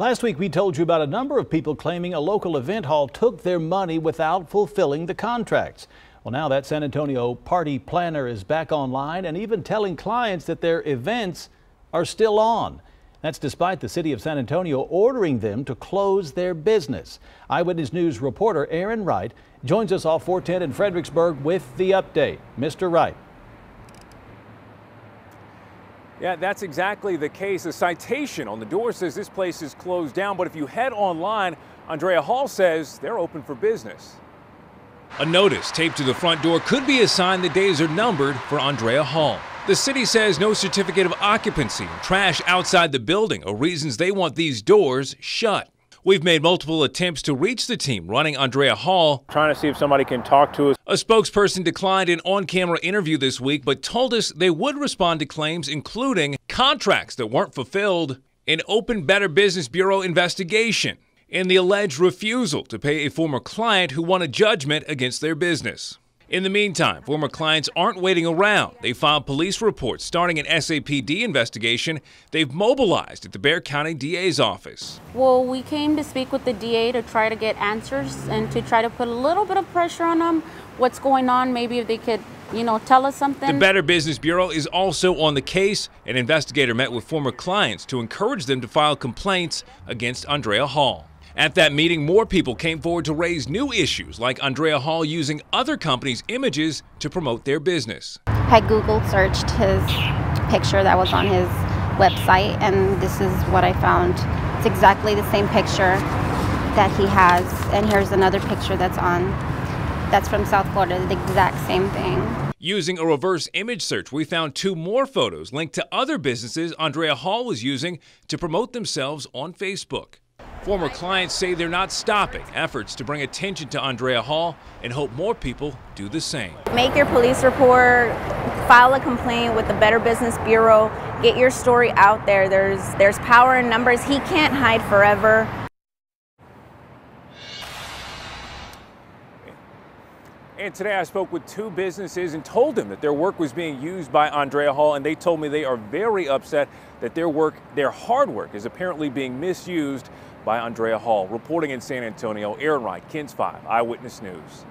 Last week, we told you about a number of people claiming a local event hall took their money without fulfilling the contracts. Well, now that San Antonio party planner is back online and even telling clients that their events are still on. That's despite the city of San Antonio ordering them to close their business. Eyewitness News reporter Aaron Wright joins us off 410 in Fredericksburg with the update. Mr. Wright. Yeah, that's exactly the case. A citation on the door says this place is closed down, but if you head online, Andreia Hall says they're open for business. A notice taped to the front door could be a sign the days are numbered for Andreia Hall. The city says no certificate of occupancy and trash outside the building are reasons they want these doors shut. We've made multiple attempts to reach the team running Andreia Hall. Trying to see if somebody can talk to us. A spokesperson declined an on-camera interview this week, but told us they would respond to claims including contracts that weren't fulfilled, an open Better Business Bureau investigation, and the alleged refusal to pay a former client who won a judgment against their business. In the meantime, former clients aren't waiting around. They filed police reports starting an SAPD investigation. They've mobilized at the Bexar County DA's office. Well, we came to speak with the DA to try to get answers and to try to put a little bit of pressure on them. What's going on? Maybe if they could, tell us something. The Better Business Bureau is also on the case. An investigator met with former clients to encourage them to file complaints against Andreia Hall. At that meeting, more people came forward to raise new issues, like Andreia Hall using other companies' images to promote their business. I Google searched his picture that was on his website, and this is what I found. It's exactly the same picture that he has, and here's another picture that's from South Florida, the exact same thing. Using a reverse image search, we found two more photos linked to other businesses Andreia Hall was using to promote themselves on Facebook. Former clients say they're not stopping efforts to bring attention to Andreia Hall and hope more people do the same. Make your police report, file a complaint with the Better Business Bureau, get your story out there. There's power in numbers. He can't hide forever. And today I spoke with two businesses and told them that their work was being used by Andreia Hall, and they told me they are very upset that their hard work is apparently being misused by Andreia Hall. Reporting in San Antonio, Aaron Wright, KENS 5, Eyewitness News.